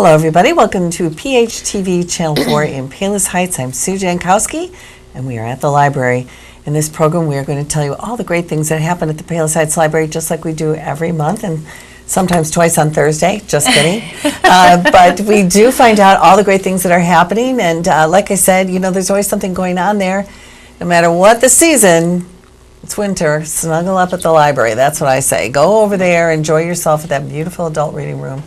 Hello, everybody. Welcome to PHTV Channel 4 in Palos Heights. I'm Sue Jankowski, and we are at the library. In this program, we are going to tell you all the great things that happen at the Palos Heights Library, just like we do every month, and sometimes twice on Thursday. Just kidding. But we do find out all the great things that are happening, and like I said, you know, there's always something going on there. No matter what the season, it's winter, snuggle up at the library. That's what I say. Go over there, enjoy yourself at that beautiful adult reading room,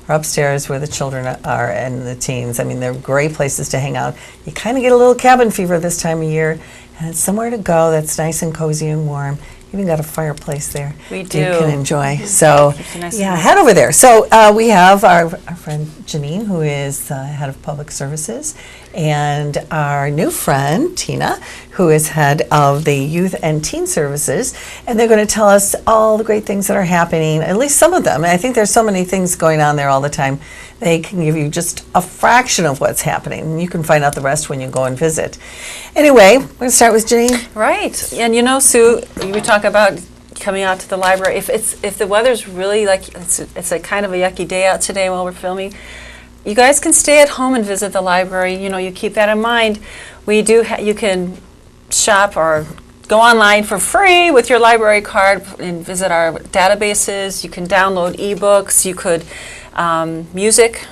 or upstairs where the children are and the teens. I mean, they're great places to hang out. You kind of get a little cabin fever this time of year, and it's somewhere to go that's nice and cozy and warm. Even got a fireplace there. We do. You can enjoy. So, nice yeah, head over there. So we have our friend Janine, who is head of public services, and our new friend Tina, who is head of the youth and teen services, and they're going to tell us all the great things that are happening. At least some of them. I think there's so many things going on there all the time. They can give you just a fraction of what's happening, and you can find out the rest when you go and visit. Anyway, we're going to start with Janine. Right, and you know, Sue, we talk about coming out to the library. If the weather's really like it's a kind of a yucky day out today while we're filming, you guys can stay at home and visit the library. You know, you keep that in mind. We do. You can shop or go online for free with your library card and visit our databases. You can download ebooks. You could music,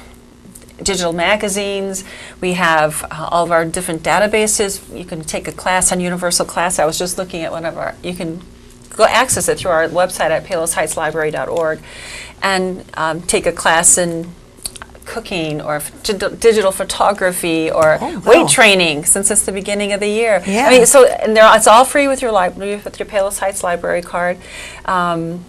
digital magazines. We have all of our different databases. You can take a class on Universal Class. I was just looking at one of our, you can go access it through our website at palosheightslibrary.org and take a class in cooking or digital photography or weight training since it's the beginning of the year. Yeah. I mean, so and it's all free with your library, with your Palos Heights library card.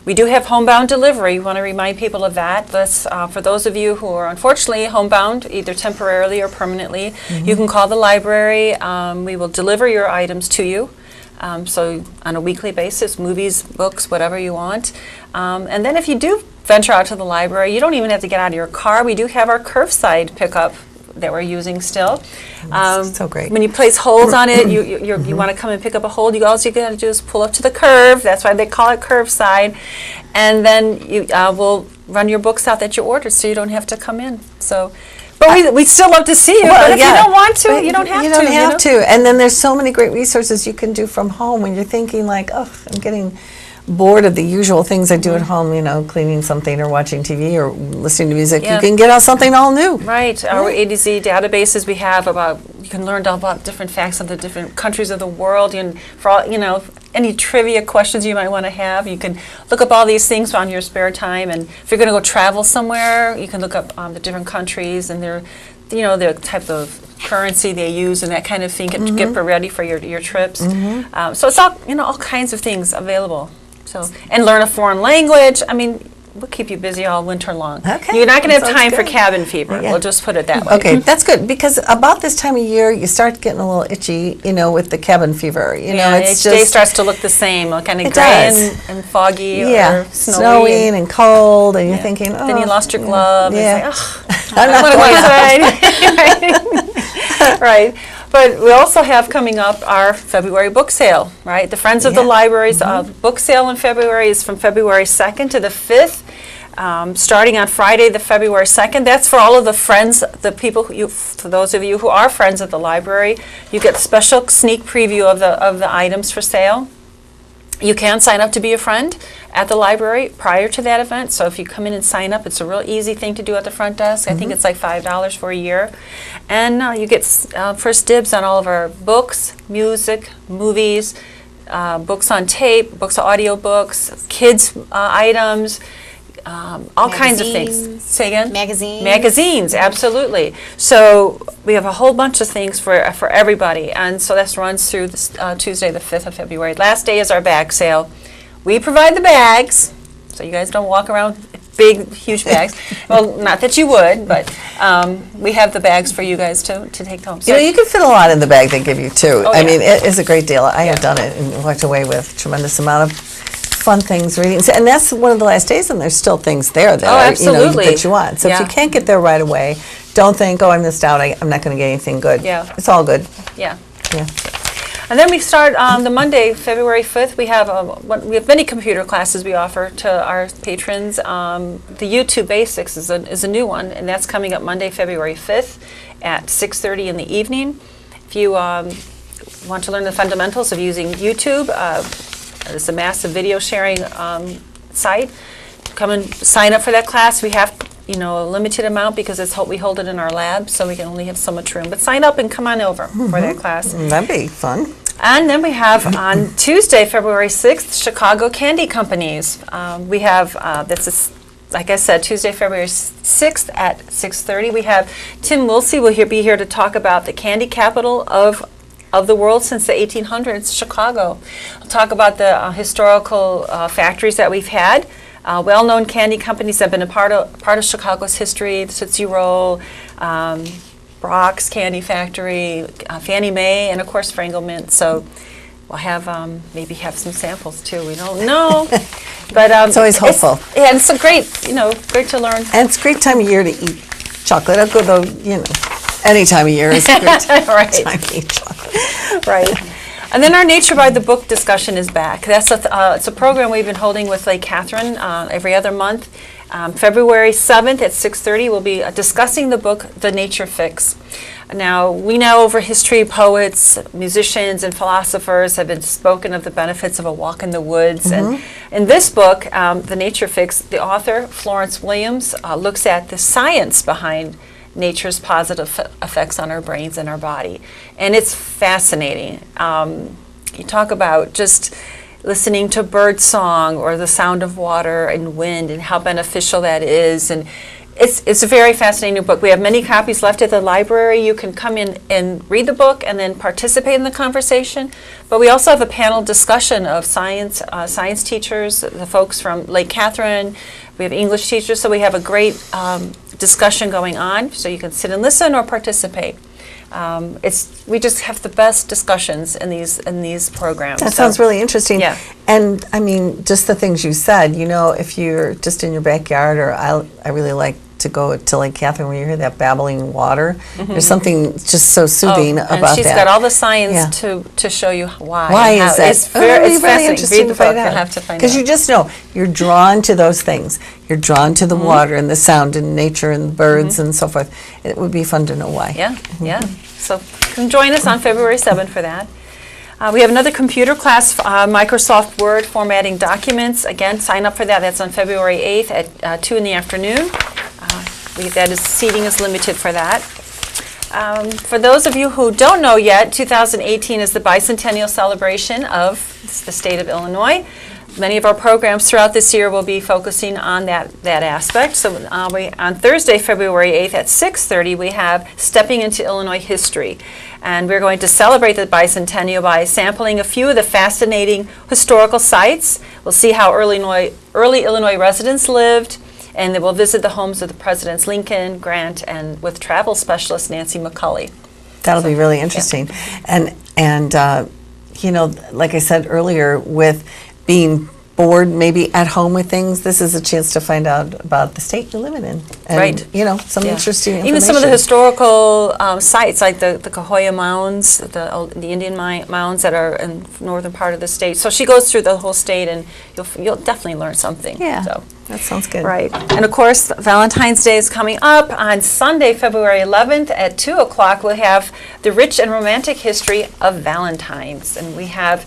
We do have homebound delivery. We want to remind people of that. That's for those of you who are unfortunately homebound, either temporarily or permanently. You can call the library. We will deliver your items to you. So on a weekly basis, movies, books, whatever you want. And then if you do venture out to the library, you don't even have to get out of your car. We do have our curbside pickup that we're using still. So great. When you place holds on it, you want to come and pick up a hold, all you got to do is pull up to the curb. That's why they call it curbside. And then you will run your books out that you ordered so you don't have to come in. So. But we'd still love to see you, but if you don't want to, you don't have to. You don't have to. And then there's so many great resources you can do from home when you're thinking like, oh, I'm getting bored of the usual things I do at home, you know, cleaning something or watching TV or listening to music. You can get out something all new. Right. Our A to Z databases we have you can learn all about different facts of the different countries of the world. And for all, you know, any trivia questions you might want to have, you can look up all these things on your spare time. And if you're going to go travel somewhere, you can look up the different countries and their type of currency they use and that kind of thing. Get ready for your trips. So it's all kinds of things available. So and learn a foreign language. I mean, we'll keep you busy all winter long. Okay. You're not going to have time for cabin fever. We'll just put it that way. Okay, that's good because about this time of year you start getting a little itchy, you know, with the cabin fever. You know, it's each day starts to look the same, kind of gray and foggy or snowy and cold, and you're thinking, oh. Then you lost your glove. Yeah. And it's like, I want to go outside. Right. But we also have coming up our February book sale, right? The Friends of the Library's book sale in February is from February 2nd to the 5th, starting on Friday, the February 2nd. That's for all of the friends, the people, for those of you who are friends of the library. You get a special sneak preview of the items for sale. You can sign up to be a friend at the library prior to that event. So if you come in and sign up, it's a real easy thing to do at the front desk. I think it's like $5 for a year. And you get first dibs on all of our books, music, movies, books on tape, books, audio books, kids items, all kinds of things. Say again? Magazines, absolutely. So we have a whole bunch of things for everybody. And so that runs through this, Tuesday, the 5th of February. Last day is our bag sale. We provide the bags, so you guys don't walk around big, huge bags. Well, not that you would, but we have the bags for you guys to take home. So you know, you can fit a lot in the bag they give you, too. I mean, it is a great deal. I have done it and walked away with a tremendous amount of fun things reading. And that's one of the last days, and there's still things there that, that you want. So if you can't get there right away, don't think, oh, I missed out. I'm not going to get anything good. Yeah. It's all good. Yeah. Yeah. And then we start on the Monday, February 5th. We have many computer classes we offer to our patrons. The YouTube Basics is a new one, and that's coming up Monday, February 5th at 6:30 in the evening. If you want to learn the fundamentals of using YouTube, it's a massive video sharing site. Come and sign up for that class. We have a limited amount because we hold it in our lab, so we can only have so much room. But sign up and come on over for that class. That'd be fun. And then we have on Tuesday, February 6th, Chicago Candy Companies. We have, like I said, Tuesday, February 6th at 6:30. We have Tim Wilsey will be here to talk about the candy capital of the world since the 1800s, Chicago. We'll talk about the historical factories that we've had. Well-known candy companies that have been a part of Chicago's history, the Tootsie Roll, Brock's Candy Factory, Fannie Mae, and of course Frangelmint. So we'll have maybe have some samples too. We don't know, but it's always hopeful. And it's a great to learn. And it's a great time of year to eat chocolate. I'll go though, any time of year is a great time to eat chocolate. Right. And then our Nature by the Book discussion is back. That's it's a program we've been holding with Lake Catherine every other month. February 7th at 6:30, we'll be discussing the book, The Nature Fix. Now, we know over history, poets, musicians, and philosophers have been spoken of the benefits of a walk in the woods. And in this book, The Nature Fix, the author, Florence Williams, looks at the science behind nature's positive effects on our brains and our body. And it's fascinating. You talk about just listening to bird song or the sound of water and wind and how beneficial that is. And it's a very fascinating book. We have many copies left at the library. You can come in and read the book and then participate in the conversation. But we also have a panel discussion of science teachers, the folks from Lake Catherine. We have English teachers, so we have a great discussion going on. So you can sit and listen or participate. We just have the best discussions in these programs. That sounds really interesting. Yeah. And I mean, just the things you said, if you're just in your backyard, or I really like to go to Lake Catherine where you hear that babbling water. There's something just so soothing about that. And she's got all the science to show you why. Why is that? It's really interesting to find out. You'll have to find out. Because you just know, you're drawn to those things. You're drawn to the water and the sound and nature and the birds and so forth. It would be fun to know why. Yeah. So come join us on February 7th for that. We have another computer class, Microsoft Word formatting documents. Again, sign up for that. That's on February 8th at 2 in the afternoon. Seating is limited for that. For those of you who don't know yet, 2018 is the bicentennial celebration of the state of Illinois. Many of our programs throughout this year will be focusing on that aspect. So on Thursday, February 8th at 6:30, we have Stepping into Illinois History. And we're going to celebrate the bicentennial by sampling a few of the fascinating historical sites. We'll see how early Illinois residents lived, and then we'll visit the homes of the Presidents Lincoln, Grant, and with travel specialist Nancy McCulley. That'll be really interesting. Yeah. And like I said earlier, with being bored maybe at home with things, this is a chance to find out about the state you're living in. And, right. Some interesting information. Even some of the historical sites like the Cahoya Mounds, the Indian mounds that are in the northern part of the state. So she goes through the whole state, and you'll definitely learn something. Yeah, so. That sounds good. Right. And of course, Valentine's Day is coming up. On Sunday, February 11th at 2 o'clock, we'll have the rich and romantic history of Valentines. And we have,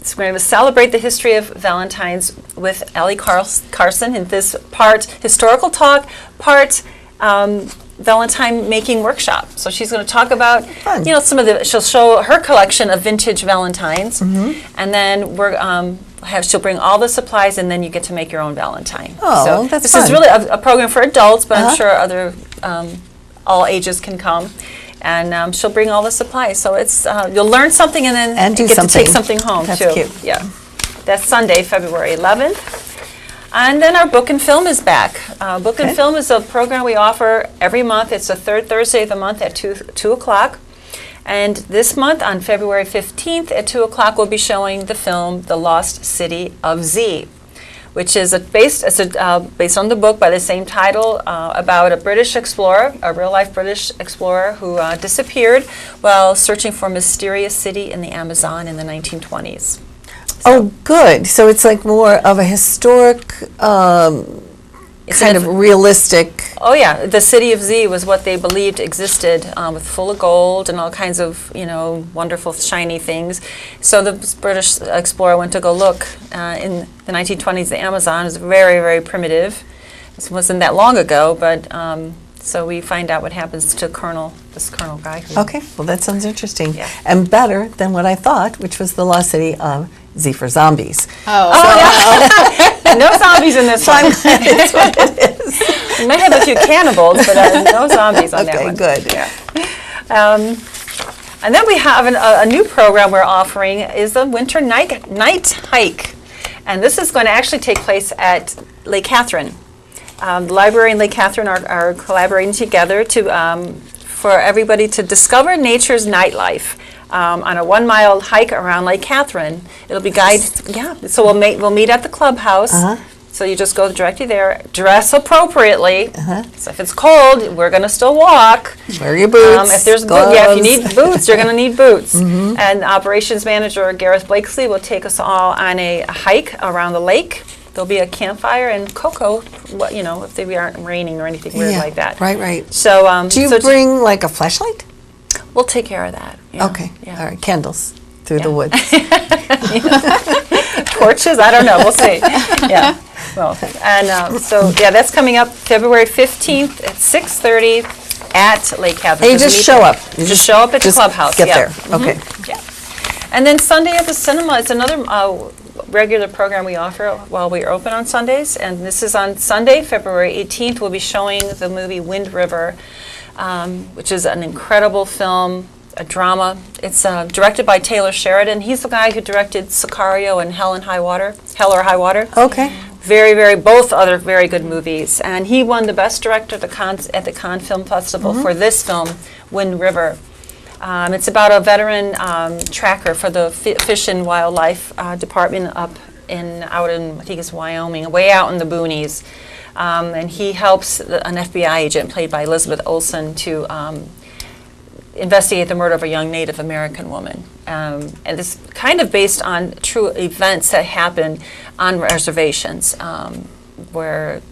so we're going to celebrate the history of Valentines with Allie Carson in this part historical talk, part Valentine making workshop. So she's going to talk about, she'll show her collection of vintage Valentines, and then she'll bring all the supplies, and then you get to make your own Valentine. Oh, so that's this fun. is really a program for adults, but I'm sure other all ages can come. And she'll bring all the supplies. So it's you'll learn something, and then do get something. to take something home That's too. Cute. Yeah, that's Sunday, February 11th. And then our Book and Film is back. Book and Film is a program we offer every month. It's the third Thursday of the month at 2 o'clock. And this month, on February 15th at 2 o'clock, we'll be showing the film The Lost City of Z. which is based on the book by the same title about a British explorer, a real-life British explorer who disappeared while searching for a mysterious city in the Amazon in the 1920s. Oh, good. So it's like more of a historic, kind of realistic. Oh yeah, the city of Z was what they believed existed, with full of gold and all kinds of wonderful shiny things. So the British explorer went to go look in the 1920s. The Amazon was very, very primitive. This wasn't that long ago, but so we find out what happens to this Colonel guy. Okay, well that sounds interesting. Yeah. And better than what I thought, which was the lost city of Z for Zombies. No zombies in this one. That's what it is. We might have a few cannibals, but no zombies on that one. Okay, good. Yeah. And then we have a new program we're offering is the Winter Night Hike. And this is going to actually take place at Lake Catherine. The library and Lake Catherine are collaborating together for everybody to discover nature's nightlife. On a 1-mile hike around Lake Catherine. It'll be guided. Yeah. So we'll meet at the clubhouse. So you just go directly there. Dress appropriately. So if it's cold, we're going to still walk. Wear your boots. If there's if you need boots, you're going to need boots. And operations manager Gareth Blakesley will take us all on a hike around the lake. There'll be a campfire and cocoa. If they aren't raining or anything weird like that. Right. So do you bring like a flashlight? We'll take care of that. Yeah. Okay. Yeah. All right. Candles through the woods. Torches? I don't know. We'll see. Yeah. Well, and that's coming up February 15th at 6:30 at Lake Catherine. And you just show up. You just show up at the clubhouse. Get there. Okay. Yeah. And then Sunday at the cinema. It's another regular program we offer while we're open on Sundays. And this is on Sunday, February 18th. We'll be showing the movie Wind River. Which is an incredible film, a drama. It's directed by Taylor Sheridan. He's the guy who directed Sicario and Hell or High Water. Okay. Both other very good movies. And he won the Best Director at the Cannes Film Festival for this film, Wind River. It's about a veteran tracker for the Fish and Wildlife Department out in, I think it's Wyoming, way out in the boonies. And he helps an FBI agent played by Elizabeth Olsen to investigate the murder of a young Native American woman. And it's kind of based on true events that happen on reservations where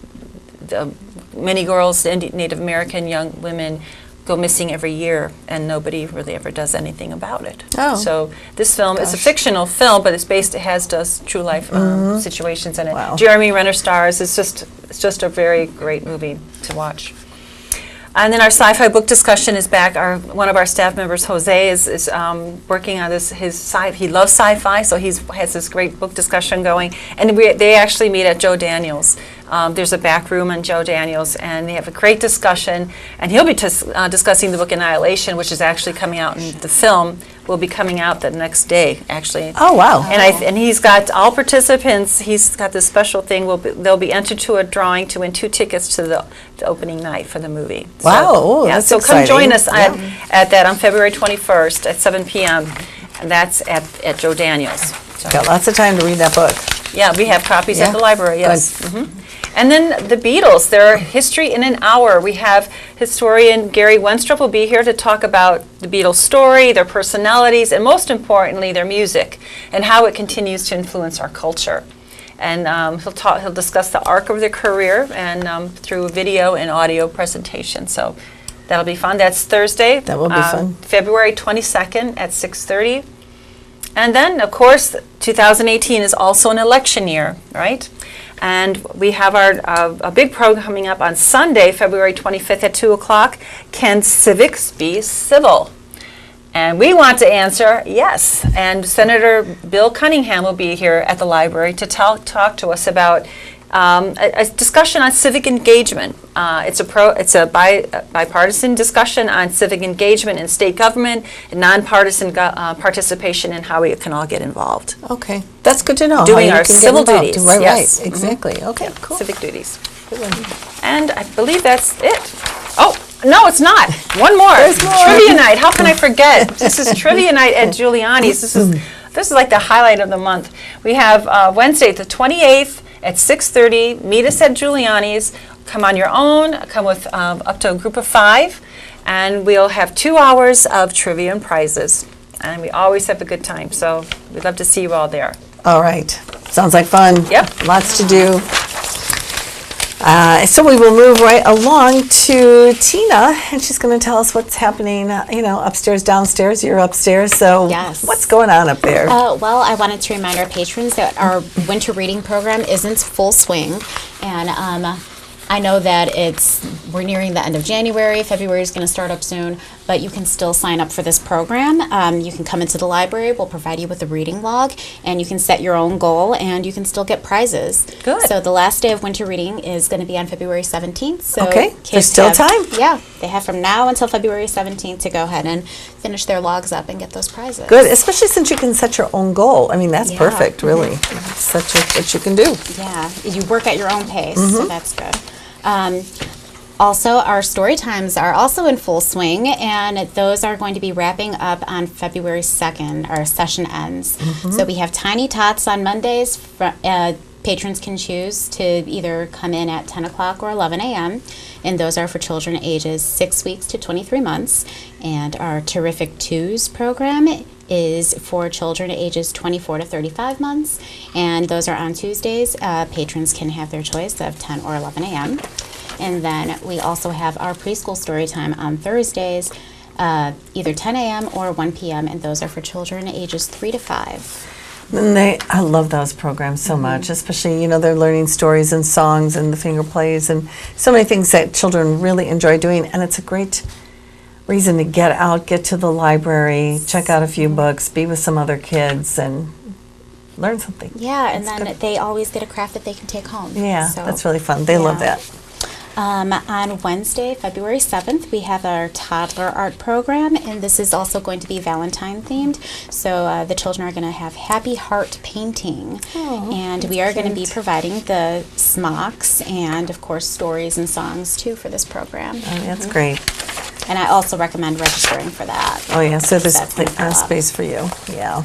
many girls, Native American young women, go missing every year, and nobody really ever does anything about it. Oh. So this film is a fictional film, but it has true life situations in it. Wow. Jeremy Renner stars. It's just a very great movie to watch. And then our sci-fi book discussion is back. One of our staff members, Jose, is working on this. He loves sci-fi, so he has this great book discussion going. And they actually meet at Joe Daniels. There's a back room in Joe Daniels, and they have a great discussion. And he'll be discussing the book Annihilation, which is actually coming out in the film. Will be coming out the next day, actually. Oh, wow. And he's got all participants. He's got this special thing. They'll be entered to a drawing to win 2 tickets to the opening night for the movie. Wow, that's so exciting. Come join us at that on February 21st at 7 p.m. And that's at Joe Daniels. So, Got lots of time to read that book. yeah, we have copies at Yeah. the library. Yes. Good. And then the Beatles, their history in an hour. We have historian Gary Wenstrup will be here to talk about the Beatles' story, their personalities, and most importantly, their music and how it continues to influence our culture. And he'll discuss the arc of their career and through video and audio presentation. So that'll be fun. That's Thursday. That will be fun. February 22nd at 6:30. And then, of course, 2018 is also an election year, right? And we have a big program coming up on Sunday, February 25th at 2 o'clock. Can civics be civil? And we want to answer yes. And Senator Bill Cunningham will be here at the library to talk to us about a discussion on civic engagement. It's a bipartisan discussion on civic engagement in state government and nonpartisan participation and how we can all get involved. Okay, that's good to know. Doing how you our can get civil involved. duties, Right, yes. right, exactly. Okay, cool. Civic duties. Good one. And I believe that's it. Oh, no, it's not. One more. There's more. Trivia night. How can I forget? This is trivia night at Giuliani's. This is like the highlight of the month. We have Wednesday, the 28th at 6:30. Meet us at Giuliani's. Come on your own. Come with up to a group of 5. And we'll have 2 hours of trivia and prizes. And we always have a good time. So we'd love to see you all there. All right. Sounds like fun. Yep. Lots to do. So we will move right along to Tina, and she's going to tell us what's happening, upstairs, downstairs. You're upstairs, so Yes. what's going on up there? Well, I wanted to remind our patrons that our winter reading program is in full swing, and I know that we're nearing the end of January. February is going to start up soon, but you can still sign up for this program. You can come into the library. We'll provide you with a reading log, and you can set your own goal, and you can still get prizes. Good. So the last day of winter reading is going to be on February 17th. So Okay, kids there's still time. Yeah, they have from now until February 17th to go ahead and finish their logs up and get those prizes. Good, especially since you can set your own goal. I mean, that's Yeah. perfect, really. It's such what you can do. Yeah, you work at your own pace, so that's good. Also, our story times are also in full swing, and those are going to be wrapping up on February 2nd. Our session ends. So we have Tiny Tots on Mondays. Patrons can choose to either come in at 10 o'clock or 11 a.m., and those are for children ages 6 weeks to 23 months. And our Terrific Twos program is for children ages 24 to 35 months, and those are on Tuesdays. Patrons can have their choice of 10 or 11 a.m. And then we also have our preschool story time on Thursdays, either 10 a.m. or 1 p.m., and those are for children ages 3 to 5. And I love those programs so much, especially, they're learning stories and songs and the finger plays and so many things that children really enjoy doing, and it's a great reason to get out, get to the library, check out a few books, be with some other kids, and learn something. Yeah, and That's then good. they always get a craft that they can take home. Yeah, So, that's really fun. They love yeah. that. On Wednesday, February 7th, we have our toddler art program, and this is also going to be Valentine themed. So the children are going to have happy heart painting, and we are going to be providing the smocks and, of course, stories and songs too for this program. Oh, that's great. And I also recommend registering for that. Oh, yeah, so there's That's gonna fill up. space for you. Yeah.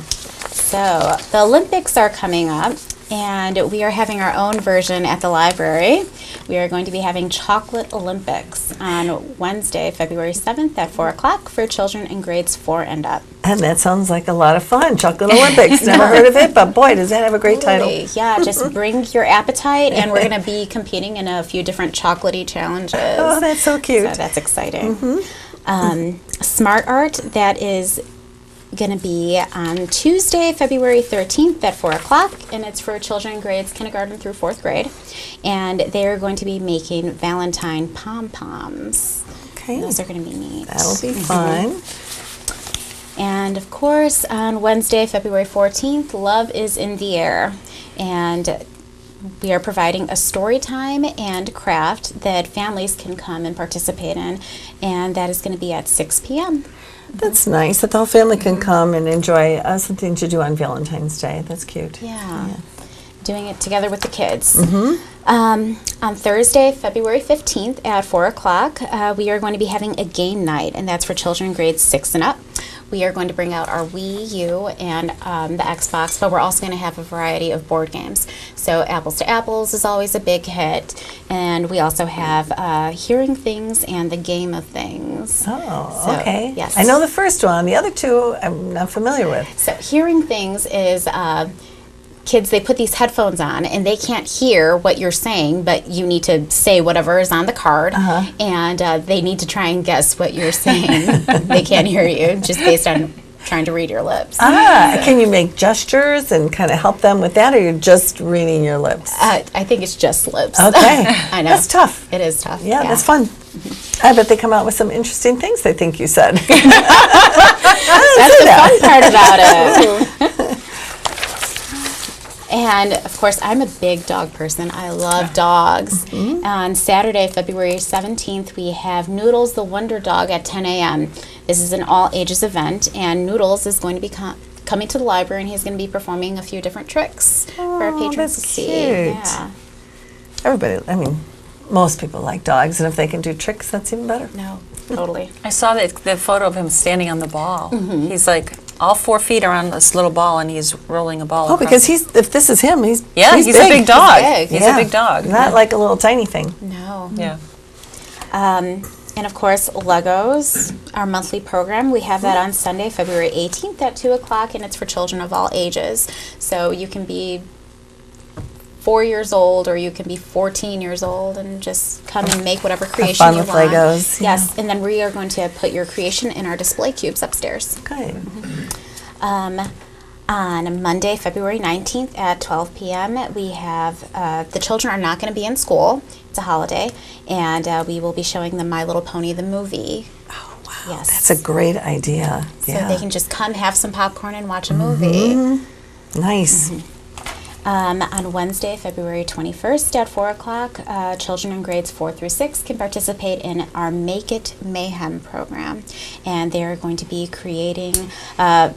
So the Olympics are coming up, and we are having our own version at the library. We are going to be having Chocolate Olympics on Wednesday, February 7th at 4 o'clock for children in grades 4 and up. And that sounds like a lot of fun. Chocolate Olympics. Never heard of it, but boy, does that have a great title. Totally. Yeah, just bring your appetite, and we're going to be competing in a few different chocolatey challenges. Oh, that's so cute. So that's exciting. Smart Art, that is going to be on Tuesday, February 13th at 4 o'clock, and it's for children in grades kindergarten through 4th grade. And they're going to be making Valentine pom-poms. Okay. Those are going to be neat. That'll be fun. And of course, on Wednesday, February 14th, Love is in the Air. And we are providing a story time and craft that families can come and participate in, and that is going to be at 6 p.m. That's nice that the whole family can come and enjoy something to do on Valentine's Day. That's cute. Yeah. Doing it together with the kids. On Thursday, February 15th at 4 o'clock, we are going to be having a game night, and that's for children grades 6 and up. We are going to bring out our Wii U and the Xbox, but we're also going to have a variety of board games. So Apples to Apples is always a big hit, and we also have Hearing Things and the Game of Things. Oh, So, okay. yes. I know the first one. The other two I'm not familiar with. So Hearing Things is kids, they put these headphones on and they can't hear what you're saying, but you need to say whatever is on the card, and they need to try and guess what you're saying. They can't hear you just based on trying to read your lips. Can you make gestures and kind of help them with that, or you're just reading your lips? I think it's just lips. Okay. I know. That's tough. It is tough. Yeah, that's fun. I bet they come out with some interesting things, I think you said. That's the fun part about it. And of course, I'm a big dog person. I love dogs. On Saturday, February 17th, we have Noodles the Wonder Dog at 10 a.m. This is an all ages event, and Noodles is going to be coming to the library, and he's going to be performing a few different tricks for our patrons that's to see. cute. Yeah. Everybody, I mean, most people like dogs, and if they can do tricks, that's even better. No, totally. I saw the photo of him standing on the ball. He's like all 4 feet are on this little ball, and he's rolling a ball. Oh, because if this is him, he's he's a big dog. big. He's a big dog. Not like a little tiny thing. No. Yeah. And of course, Legos, our monthly program. We have that on Sunday, February 18th at 2 o'clock, and it's for children of all ages. So you can be 4 years old, or you can be 14 years old, and just come and make whatever creation fun you with want. Legos, yeah. Yes, and then we are going to put your creation in our display cubes upstairs. Good. On Monday, February 19th at 12 p.m., we have, the children are not going to be in school. It's a holiday, and we will be showing them My Little Pony, the movie. Oh, wow. Yes. That's a great idea. So Yeah. they can just come, have some popcorn, and watch a movie. Nice. On Wednesday, February 21st at 4 o'clock, children in grades 4 through 6 can participate in our Make It Mayhem program. And they are going to be creating,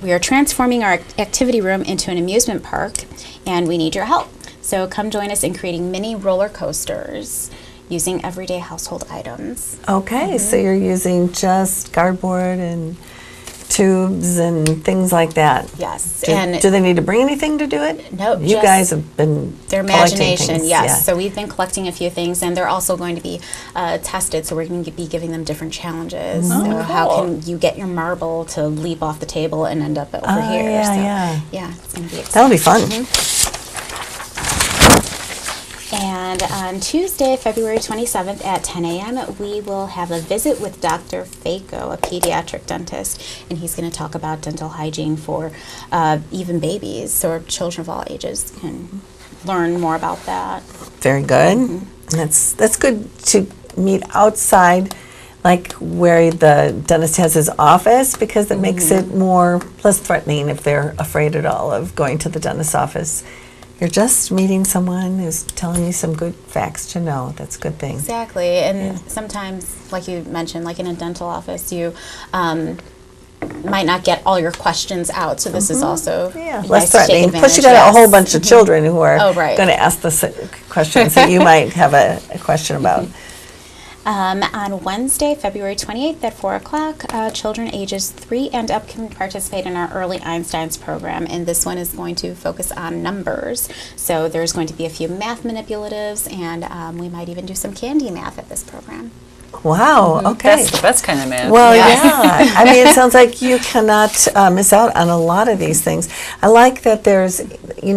we are transforming our activity room into an amusement park, and we need your help. So come join us in creating mini roller coasters using everyday household items. Okay, so you're using just cardboard and tubes and things like that. Yes. Do they need to bring anything to do it? No, You just guys have been their collecting imagination, things, yes. yeah. So we've been collecting a few things, and they're also going to be tested. So we're going to be giving them different challenges. So how can you get your marble to leap off the table and end up over here? yeah, so, yeah. it's going to be exciting. That'll be fun. And on Tuesday, February 27th at 10 a.m., we will have a visit with Dr. Fako, a pediatric dentist, and he's going to talk about dental hygiene for even babies, so children of all ages can learn more about that. Very good. That's good to meet outside, like where the dentist has his office, because it makes it less threatening if they're afraid at all of going to the dentist's office. You're just meeting someone who's telling you some good facts to know. That's a good thing. Exactly, and sometimes, like you mentioned, like in a dental office, you might not get all your questions out, so this is also less nice to take threatening. Plus, you advantage, got a whole yes. bunch of children who are right. going to ask the questions that you might have a question about. On Wednesday, February 28th at 4 o'clock, children ages 3 and up can participate in our Early Einstein's program, and this one is going to focus on numbers. So there's going to be a few math manipulatives, and we might even do some candy math at this program. Wow, okay. That's the best kind of math. Well, Yes. yeah. I mean, it sounds like you cannot miss out on a lot of these things. I like that there's, you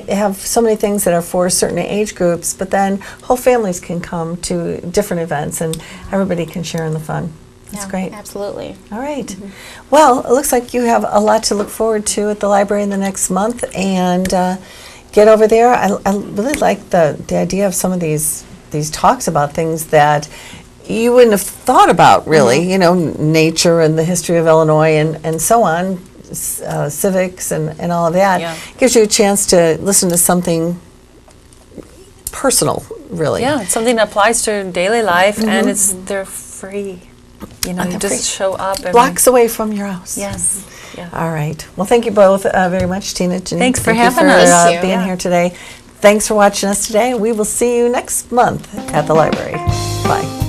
have so many things that are for certain age groups, but then whole families can come to different events and everybody can share in the fun. That's Yeah, great. Absolutely. All right. Well, it looks like you have a lot to look forward to at the library in the next month, and get over there. I really like the idea of some of these talks about things that you wouldn't have thought about, really, nature and the history of Illinois and so on, civics and all of that. Yeah. Gives you a chance to listen to something personal, really. Yeah, it's something that applies to daily life, and they're free. You they're just free. show up. And Blocks away from your house. Yes. Yeah. All right. Well, thank you both very much, Tina. Janine. Thanks for Thank you having us. Thank you. being Yeah. here today. Thanks for watching us today. We will see you next month at the library. Bye.